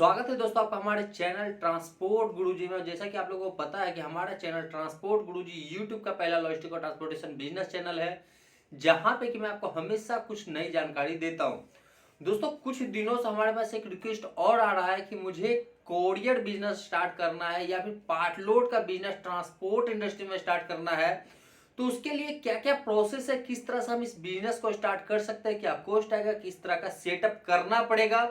स्वागत है दोस्तों आपका हमारे चैनल ट्रांसपोर्ट गुरुजी में। जैसा कि आप लोगों को पता है कि हमारा चैनल ट्रांसपोर्ट गुरुजी यूट्यूब का पहला लॉजिस्टिक और ट्रांसपोर्टेशन बिजनेस चैनल है, जहां पे कि मैं आपको हमेशा कुछ नई जानकारी देता हूं। दोस्तों कुछ दिनों से हमारे पास एक रिक्वेस्ट और आ रहा है कि मुझे कोरियर बिजनेस स्टार्ट करना है या फिर पार्ट लोड का बिजनेस ट्रांसपोर्ट इंडस्ट्री में स्टार्ट करना है। तो उसके लिए क्या क्या प्रोसेस है, किस तरह से हम इस बिजनेस को स्टार्ट कर सकते हैं, क्या कॉस्ट आएगा, किस तरह का सेटअप करना पड़ेगा,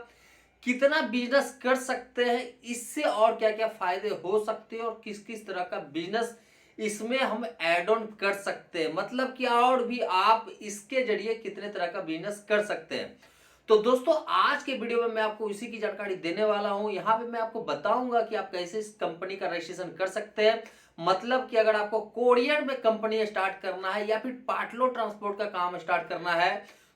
कितना बिजनेस कर सकते हैं, इससे और क्या क्या फायदे हो सकते हैं और किस किस तरह का बिजनेस इसमें हम ऐड ऑन कर सकते हैं, मतलब कि और भी आप इसके जरिए कितने तरह का बिजनेस कर सकते हैं। तो दोस्तों आज के वीडियो में मैं आपको इसी की जानकारी देने वाला हूं। यहां पे मैं आपको बताऊंगा कि आप कैसे इस कंपनी का रजिस्ट्रेशन कर सकते हैं, मतलब कि अगर आपको कोरियर में कंपनी स्टार्ट करना है या फिर पार्टलो ट्रांसपोर्ट का काम स्टार्ट करना है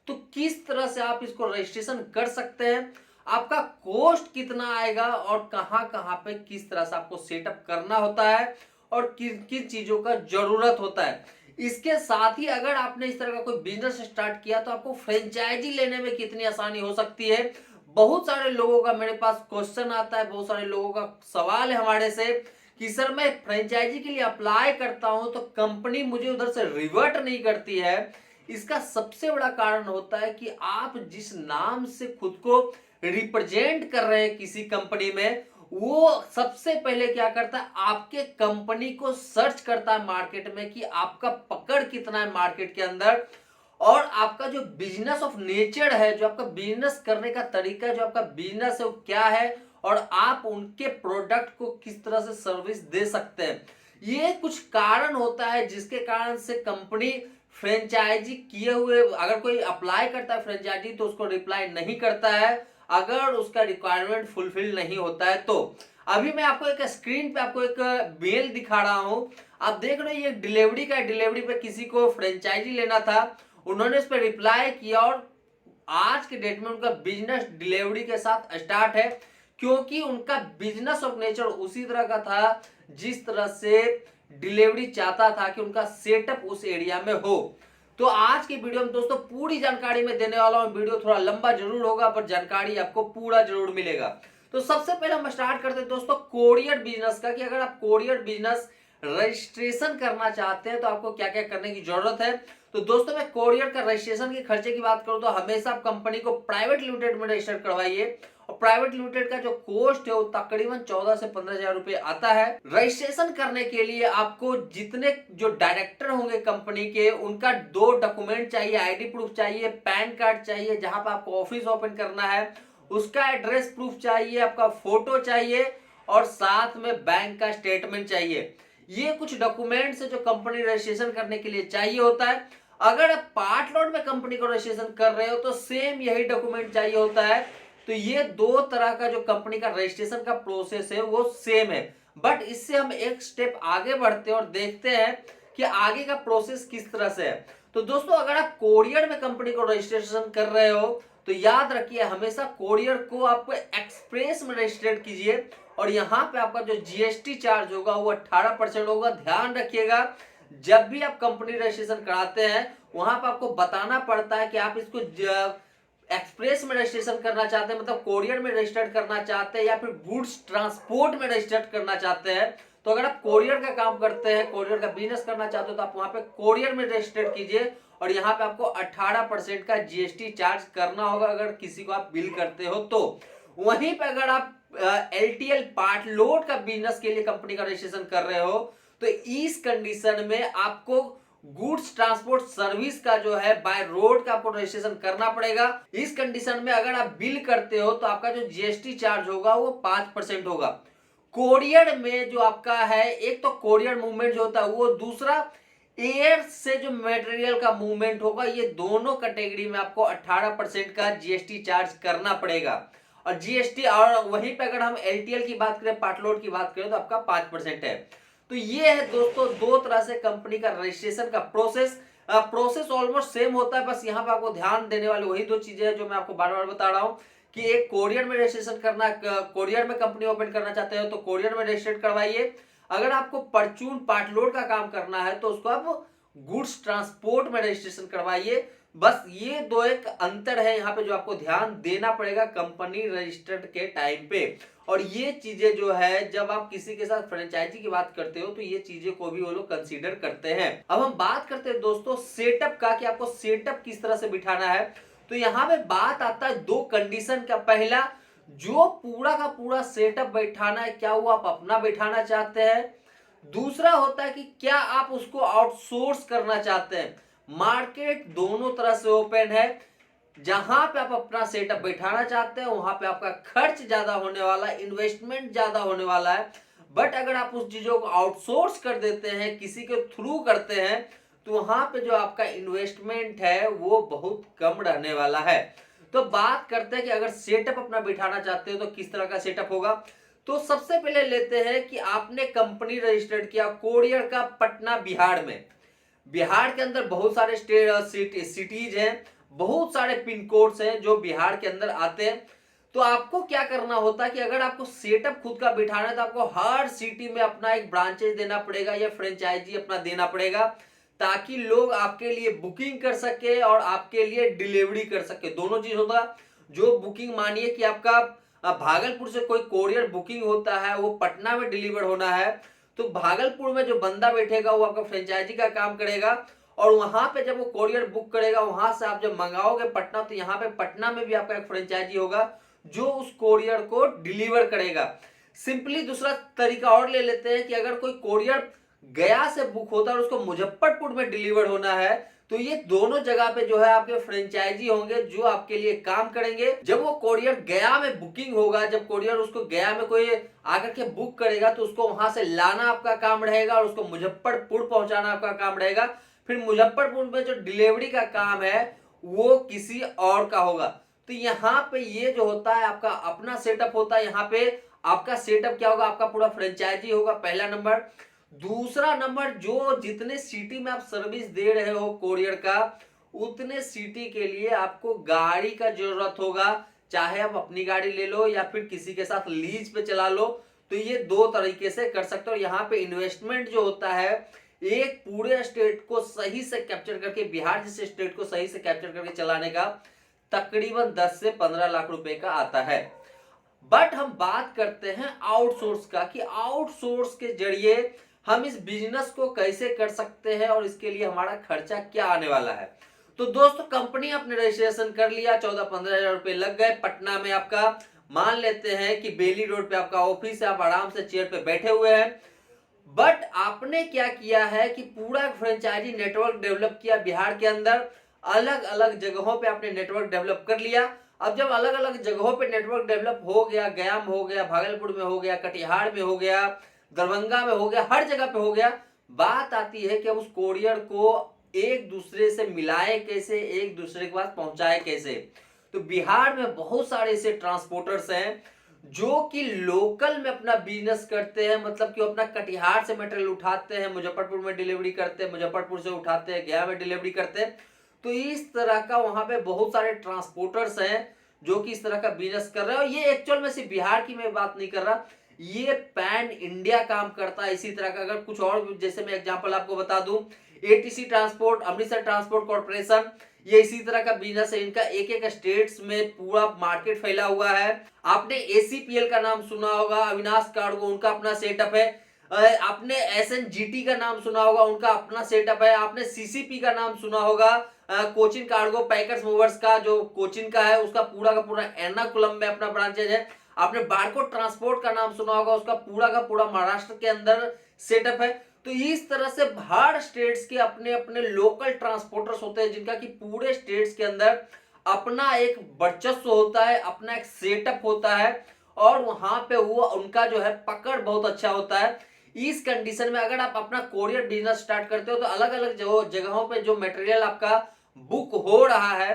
तो किस तरह से आप इसको रजिस्ट्रेशन कर सकते हैं, आपका कॉस्ट कितना आएगा और कहां कहां पे किस तरह से आपको सेटअप करना होता है और किन किन चीजों का जरूरत होता है। इसके साथ ही अगर आपने इस तरह का कोई बिजनेस स्टार्ट किया तो आपको फ्रेंचाइजी लेने में कितनी आसानी हो सकती है। बहुत सारे लोगों का मेरे पास क्वेश्चन आता है, बहुत सारे लोगों का सवाल है हमारे से कि सर मैं फ्रेंचाइजी के लिए अप्लाई करता हूं तो कंपनी मुझे उधर से रिवर्ट नहीं करती है। इसका सबसे बड़ा कारण होता है कि आप जिस नाम से खुद को रिप्रेजेंट कर रहे हैं किसी कंपनी में, वो सबसे पहले क्या करता है, आपके कंपनी को सर्च करता है मार्केट में कि आपका पकड़ कितना है मार्केट के अंदर, और आपका जो बिजनेस ऑफ नेचर है, जो आपका बिजनेस करने का तरीका है, जो आपका बिजनेस है वो क्या है और आप उनके प्रोडक्ट को किस तरह से सर्विस दे सकते हैं। ये कुछ कारण होता है जिसके कारण से कंपनी फ्रेंचाइजी किए हुए, अगर कोई अप्लाई करता है फ्रेंचाइजी तो उसको रिप्लाई नहीं करता है अगर उसका रिक्वायरमेंट फुलफिल नहीं होता है। तो अभी मैं आपको एक स्क्रीन पे आपको एक मेल दिखा रहा हूं, आप देख रहे हो ये डिलीवरी का, डिलीवरी पे किसी को फ्रेंचाइजी लेना था, उन्होंने इस पर रिप्लाई किया और आज के डेट में उनका बिजनेस डिलीवरी के साथ स्टार्ट है, क्योंकि उनका बिजनेस ऑफ नेचर उसी तरह का था जिस तरह से डिलीवरी चाहता था कि उनका सेटअप उस एरिया में हो। तो आज की वीडियो में दोस्तों पूरी जानकारी मैं देने वाला हूं। वीडियो थोड़ा लंबा जरूर होगा पर जानकारी आपको पूरा जरूर मिलेगा। तो सबसे पहले हम स्टार्ट करते हैं दोस्तों कोरियर बिजनेस का, कि अगर आप कोरियर बिजनेस रजिस्ट्रेशन करना चाहते हैं तो आपको क्या क्या करने की जरूरत है। तो दोस्तों मैं कोरियर का रजिस्ट्रेशन के खर्चे की बात करूं तो हमेशा आप कंपनी को प्राइवेट लिमिटेड में रजिस्टर करवाइए, और प्राइवेट लिमिटेड का जो कॉस्ट है वो तकरीबन 14 से 15,000 रुपए आता है। रजिस्ट्रेशन करने के लिए आपको जितने जो डायरेक्टर होंगे कंपनी के, उनका 2 डॉक्यूमेंट चाहिए, आईडी प्रूफ चाहिए, पैन कार्ड चाहिए, जहां पर आपको ऑफिस ओपन करना है उसका एड्रेस प्रूफ चाहिए, आपका फोटो चाहिए और साथ में बैंक का स्टेटमेंट चाहिए। ये कुछ डॉक्यूमेंट्स है जो कंपनी रजिस्ट्रेशन करने के लिए चाहिए होता है। अगर आप पार्ट लोड में कंपनी को रजिस्ट्रेशन कर रहे हो तो सेम यही डॉक्यूमेंट चाहिए होता है। तो ये दो तरह का जो कंपनी का रजिस्ट्रेशन का प्रोसेस है वो सेम है, बट इससे हम एक स्टेप आगे बढ़ते हैं और देखते हैं कि आगे का प्रोसेस किस तरह से है। तो दोस्तों अगर आप कोरियर में कंपनी को रजिस्ट्रेशन कर रहे हो तो याद रखिए हमेशा कोरियर को आप एक्सप्रेस में रजिस्टर कीजिए, और यहाँ पे आपका जो जीएसटी चार्ज होगा वो 18% होगा। ध्यान रखिएगा जब भी आप कंपनी रजिस्ट्रेशन कराते हैं वहां पर आपको बताना पड़ता है कि आप इसको एक्सप्रेस में रजिस्ट्रेशन करना चाहते हैं, मतलब कोरियर में रजिस्टर्ड करना चाहते हैं, या फिर गुड्स ट्रांसपोर्ट में रजिस्टर्ड करना चाहते हैं। तो अगर आप कोरियर का काम करते हैं, कोरियर का बिजनेस करना चाहते हो तो आप वहां पे कोरियर में रजिस्टर्ड कीजिए, और यहाँ पे आपको 18% का जीएसटी चार्ज करना होगा अगर किसी को आप बिल करते हो तो। वहीं पे अगर आप एलटीएल पार्ट लोड का बिजनेस के लिए कंपनी का रजिस्ट्रेशन कर रहे हो तो इस कंडीशन में आपको गुड्स ट्रांसपोर्ट सर्विस का जो है बाय रोड का आपको रजिस्ट्रेशन करना पड़ेगा। इस कंडीशन में अगर आप बिल करते हो तो आपका जो जीएसटी चार्ज होगा वो 5% होगा। कोरियर में जो आपका है, एक तो कोरियर मूवमेंट जो होता है वो, दूसरा एयर से जो मटेरियल का मूवमेंट होगा, ये दोनों कैटेगरी में आपको 18% का जीएसटी चार्ज करना पड़ेगा। और जीएसटी, और वहीं पे अगर हम एलटीएल की बात करें, पार्टलोड की बात करें तो आपका 5% है। तो ये है दोस्तों दो तरह से कंपनी का रजिस्ट्रेशन का प्रोसेस ऑलमोस्ट सेम होता है, बस यहाँ पे आपको ध्यान देने वाली वही दो चीजें हैं जो मैं आपको बार बार बता रहा हूँ कि एक कोरियर में रजिस्ट्रेशन करना, कोरियर में कंपनी ओपन करना चाहते हो तो कोरियर में रजिस्टर करवाइए। अगर आपको परचून पार्टलोड का काम करना है तो उसको आप गुड्स ट्रांसपोर्ट में रजिस्ट्रेशन करवाइए। बस ये दो एक अंतर है यहाँ पे जो आपको ध्यान देना पड़ेगा कंपनी रजिस्टर्ड के टाइम पे। और ये चीजें जो है जब आप किसी के साथ फ्रेंचाइजी की बात करते हो तो ये चीजें को भी वो लोग कंसीडर करते हैं। अब हम बात करते हैं दोस्तों सेटअप का कि आपको सेटअप किस तरह से बिठाना है। तो यहाँ पे बात आता है दो कंडीशन का। पहला, जो पूरा का पूरा सेटअप बैठाना है क्या वो आप अपना बैठाना चाहते हैं। दूसरा होता है कि क्या आप उसको आउटसोर्स करना चाहते हैं। मार्केट दोनों तरह से ओपन है। जहां पे आप अपना सेटअप बैठाना चाहते हैं वहां पे आपका खर्च ज्यादा होने वाला है, इन्वेस्टमेंट ज्यादा होने वाला है। बट अगर आप उस चीजों को आउटसोर्स कर देते हैं, किसी के थ्रू करते हैं, तो वहां पे जो आपका इन्वेस्टमेंट है वो बहुत कम रहने वाला है। तो बात करते हैं कि अगर सेटअप अपना बैठाना चाहते हो तो किस तरह का सेटअप होगा। तो सबसे पहले लेते हैं कि आपने कंपनी रजिस्टर्ड किया कोरियर का पटना बिहार में। बिहार के अंदर बहुत सारे सिटीज हैं, बहुत सारे पिन कोड्स हैं जो बिहार के अंदर आते हैं। तो आपको क्या करना होता है कि अगर आपको सेटअप खुद का बिठाना है तो आपको हर सिटी में अपना एक ब्रांचेज देना पड़ेगा या फ्रेंचाइजी अपना देना पड़ेगा, ताकि लोग आपके लिए बुकिंग कर सके और आपके लिए डिलीवरी कर सके। दोनों चीज होता। जो बुकिंग मानिए कि आपका भागलपुर से कोई कोरियर बुकिंग होता है, वो पटना में डिलीवर होना है, तो भागलपुर में जो बंदा बैठेगा वो आपका फ्रेंचाइजी का काम करेगा। और वहां पे जब वो कोरियर बुक करेगा, वहां से आप जब मंगाओगे पटना, तो यहाँ पे पटना में भी आपका एक फ्रेंचाइजी होगा जो उस कोरियर को डिलीवर करेगा। सिंपली दूसरा तरीका और ले लेते हैं कि अगर कोई कोरियर गया से बुक होता है और उसको मुजफ्फरपुर में डिलीवर होना है, तो ये दोनों जगह पे जो है आपके फ्रेंचाइजी होंगे जो आपके लिए काम करेंगे। जब वो कोरियर गया में बुकिंग होगा, जब कोरियर उसको गया में कोई आकर के बुक करेगा, तो उसको वहां से लाना आपका काम रहेगा और उसको मुजफ्फरपुर पहुंचाना आपका काम रहेगा। फिर मुजफ्फरपुर में जो डिलीवरी का काम है वो किसी और का होगा। तो यहाँ पे ये जो होता है आपका अपना सेटअप होता है। यहाँ पे आपका सेटअप क्या होगा, आपका पूरा फ्रेंचाइजी होगा, पहला नंबर। दूसरा नंबर, जो जितने सिटी में आप सर्विस दे रहे हो कोरियर का, उतने सिटी के लिए आपको गाड़ी का जरूरत होगा। चाहे आप अपनी गाड़ी ले लो या फिर किसी के साथ लीज पे चला लो, तो ये दो तरीके से कर सकते हो। यहाँ पे इन्वेस्टमेंट जो होता है एक पूरे स्टेट को सही से कैप्चर करके, बिहार जैसे स्टेट को सही से कैप्चर करके चलाने का तकरीबन 10 से 15 लाख रुपए का आता है। बट हम बात करते हैं आउटसोर्स का कि आउटसोर्स के जरिए हम इस बिजनेस को कैसे कर सकते हैं और इसके लिए हमारा खर्चा क्या आने वाला है। तो दोस्तों कंपनी आपने रजिस्ट्रेशन कर लिया, 14-15 हजार रुपए लग गए। पटना में आपका मान लेते हैं कि बेली रोड पे आपका ऑफिस है, आप आराम से चेयर पे बैठे हुए हैं। बट आपने क्या किया है कि पूरा फ्रेंचाइजी नेटवर्क डेवलप किया बिहार के अंदर। अलग अलग जगहों पे आपने नेटवर्क डेवलप कर लिया। अब जब अलग अलग जगहों पे नेटवर्क डेवलप हो गया, गया में हो गया, भागलपुर में हो गया, कटिहार में हो गया, दरभंगा में हो गया, हर जगह पे हो गया, बात आती है कि अब उस कोरियर को एक दूसरे से मिलाए कैसे, एक दूसरे के पास पहुंचाए कैसे। तो बिहार में बहुत सारे ऐसे ट्रांसपोर्टर्स हैं जो कि लोकल में अपना बिजनेस करते हैं, मतलब कि अपना कटिहार से मटेरियल उठाते हैं, मुजफ्फरपुर में डिलीवरी करते हैं, मुजफ्फरपुर से उठाते हैं, गया में डिलीवरी करते हैं। तो इस तरह का वहां पे बहुत सारे ट्रांसपोर्टर्स हैं जो कि इस तरह का बिजनेस कर रहे हैं। और ये एक्चुअल में सिर्फ बिहार की मैं बात नहीं कर रहा, ये पैन इंडिया काम करता है इसी तरह का। अगर कुछ और जैसे मैं एग्जांपल आपको बता दूं, ATC transport, Amritsar transport corporation, ये इसी तरह का बिजनेस है। इनका एक एक स्टेट्स में पूरा मार्केट फैला हुआ है। आपने एसीपीएल का नाम सुना होगा, अविनाश कार्गो, उनका अपना सेटअप है। आपने एसएनजीटी का नाम सुना होगा, उनका अपना सेटअप है। आपने सीसीपी का नाम सुना होगा, कोचिन कार्गो पैकर्स मूवर्स का, जो कोचिन का है, उसका का पूरा एर्नाकुलम में अपना ब्रांचेज है। आपने बारकोड ट्रांसपोर्ट का नाम सुना होगा, उसका का पूरा महाराष्ट्र के अंदर सेटअप है। तो इस तरह से हर स्टेट्स के अपने अपने लोकल ट्रांसपोर्टर्स होते हैं जिनका कि पूरे स्टेट्स के अंदर अपना एक वर्चस्व होता है, अपना एक सेटअप होता है और वहां पे वो उनका जो है पकड़ बहुत अच्छा होता है। इस कंडीशन में अगर आप अपना कोरियर बिजनेस स्टार्ट करते हो तो अलग अलग जगहों पे जो मटेरियल आपका बुक हो रहा है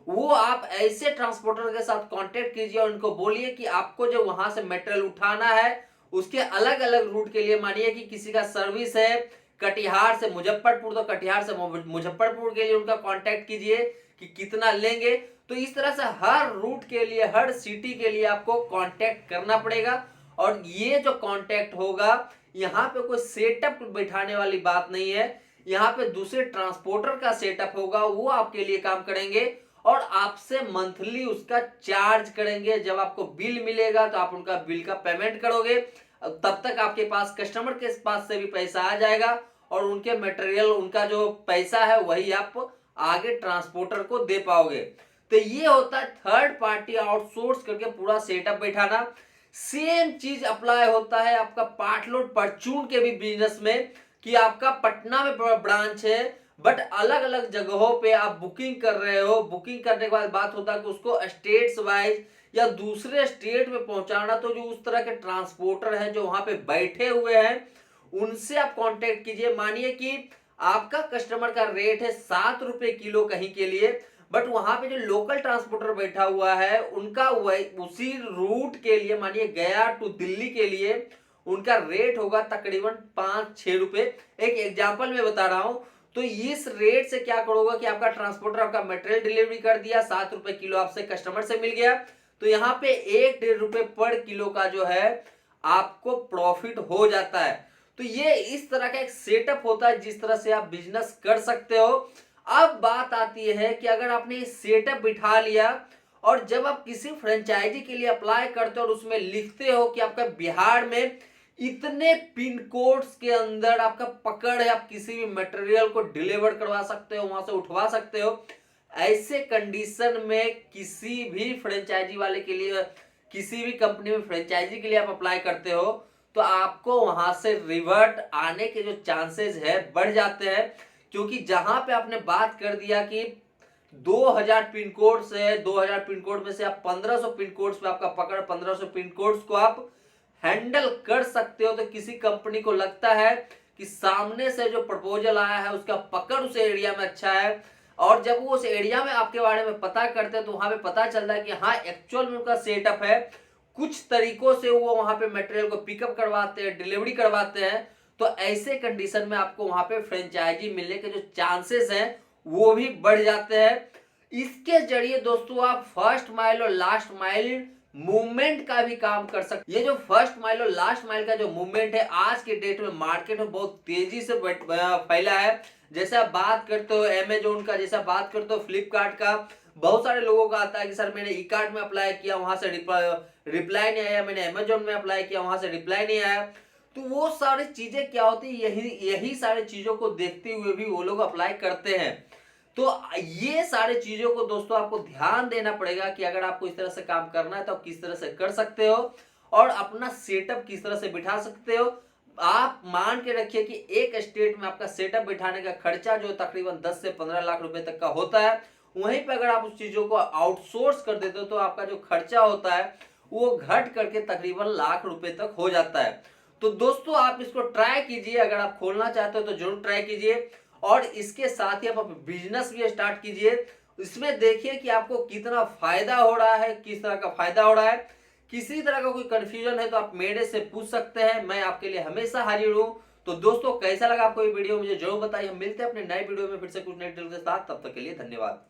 वो आप ऐसे ट्रांसपोर्टर के साथ कांटेक्ट कीजिए और उनको बोलिए कि आपको जो वहां से मटेरियल उठाना है उसके अलग अलग रूट के लिए, मानिए कि किसी का सर्विस है कटिहार से मुजफ्फरपुर, तो कटिहार से मुजफ्फरपुर के लिए उनका कांटेक्ट कीजिए कि कितना लेंगे। तो इस तरह से हर रूट के लिए, हर सिटी के लिए आपको कांटेक्ट करना पड़ेगा। और ये जो कांटेक्ट होगा, यहाँ पे कोई सेटअप बैठाने वाली बात नहीं है, यहाँ पे दूसरे ट्रांसपोर्टर का सेटअप होगा, वो आपके लिए काम करेंगे और आपसे मंथली उसका चार्ज करेंगे। जब आपको बिल मिलेगा तो आप उनका बिल का पेमेंट करोगे, तब तक आपके पास कस्टमर के पास से भी पैसा आ जाएगा और उनके मटेरियल, उनका जो पैसा है वही आप आगे ट्रांसपोर्टर को दे पाओगे। तो ये होता है थर्ड पार्टी आउटसोर्स करके पूरा सेटअप बैठाना। सेम चीज अप्लाई होता है आपका पार्टलोड परचून के भी बिजनेस में, कि आपका पटना में ब्रांच है बट अलग अलग जगहों पे आप बुकिंग कर रहे हो। बुकिंग करने के बाद बात होता है कि उसको स्टेट्स वाइज या दूसरे स्टेट में पहुंचाना, तो जो उस तरह के ट्रांसपोर्टर हैं जो वहां पे बैठे हुए हैं उनसे आप कांटेक्ट कीजिए। मानिए कि आपका कस्टमर का रेट है 7 रुपए किलो कहीं के लिए, बट वहां पे जो लोकल ट्रांसपोर्टर बैठा हुआ है उनका उसी रूट के लिए, मानिए गया टू दिल्ली के लिए, उनका रेट होगा तकरीबन 5-6 रुपए। एक एग्जांपल में बता रहा हूं। तो इस रेट से क्या करोगे कि आपका ट्रांसपोर्टर आपका मटेरियल डिलीवरी कर दिया, 7 रुपए किलो आपसे कस्टमर से मिल गया, तो यहाँ पे 1-1.5 रुपए पर किलो का जो है आपको प्रॉफिट हो जाता है। तो ये इस तरह का एक सेटअप होता है जिस तरह से आप बिजनेस कर सकते हो। अब बात आती है कि अगर आपने सेटअप बिठा लिया और जब आप किसी फ्रेंचाइजी के लिए अप्लाई करते हो और उसमें लिखते हो कि आपका बिहार में इतने पिन कोड्स के अंदर आपका पकड़ है, आप किसी भी मटेरियल को डिलीवर करवा सकते हो, वहां से उठवा सकते हो, ऐसे कंडीशन में किसी भी फ्रेंचाइजी वाले के लिए, किसी भी कंपनी में फ्रेंचाइजी के लिए आप अप्लाई करते हो तो आपको वहां से रिवर्ट आने के जो चांसेस है बढ़ जाते हैं। क्योंकि जहां पे आपने बात कर दिया कि 2000 पिन कोड से, 2000 पिन कोड में से आप 1500 पिन कोड्स पे आपका पकड़, 1500 पिन कोड्स को आप हैंडल कर सकते हो, तो किसी कंपनी को लगता है कि सामने से जो प्रपोजल आया है उसका पकड़ उस एरिया में अच्छा है, और जब वो उस एरिया में आपके बारे में पता करते हैं तो वहां पे पता चलता है कि हाँ एक्चुअल में उनका सेटअप है, कुछ तरीकों से वो वहां पे मटेरियल को पिकअप करवाते हैं, डिलीवरी करवाते हैं, तो ऐसे कंडीशन में आपको वहां पे फ्रेंचाइजी मिलने के जो चांसेस हैं वो भी बढ़ जाते हैं। इसके जरिए दोस्तों आप फर्स्ट माइल और लास्ट माइल मूवमेंट का भी काम कर सकते। ये जो फर्स्ट माइल और लास्ट माइल का जो मूवमेंट है आज के डेट में मार्केट में बहुत तेजी से फैला है। जैसे आप बात करते हो अमेजोन का, जैसा बात करते हो फ्लिपकार्ट का, बहुत सारे लोगों का आता है कि सर मैंने ई कार्ट में अप्लाई किया, वहां से रिप्लाई नहीं आया, मैंने अमेजोन में अप्लाई किया, वहां से रिप्लाई नहीं आया। तो वो सारी चीजें क्या होती है, यही सारी चीजों को देखते हुए भी वो लोग अप्लाई करते हैं। तो ये सारे चीजों को दोस्तों आपको ध्यान देना पड़ेगा कि अगर आपको इस तरह से काम करना है तो आप किस तरह से कर सकते हो और अपना सेटअप किस तरह से बिठा सकते हो। आप मान के रखिए कि एक स्टेट में आपका सेटअप बिठाने का खर्चा जो तकरीबन 10 से 15 लाख रुपए तक का होता है, वहीं पे अगर आप उस चीजों को आउटसोर्स कर देते हो तो आपका जो खर्चा होता है वो घट करके तकरीबन लाख रुपए तक हो जाता है। तो दोस्तों आप इसको ट्राई कीजिए, अगर आप खोलना चाहते हो तो जरूर ट्राई कीजिए और इसके साथ ही आप बिजनेस भी स्टार्ट कीजिए। इसमें देखिए कि आपको कितना फायदा हो रहा है, किस तरह का फायदा हो रहा है। किसी तरह का कोई कंफ्यूजन है तो आप मेरे से पूछ सकते हैं, मैं आपके लिए हमेशा हाजिर हूं। तो दोस्तों कैसा लगा आपको ये वीडियो मुझे जरूर बताइए। हम मिलते हैं अपने नए वीडियो में फिर से कुछ नए डिटेल के साथ, तब तक के लिए धन्यवाद।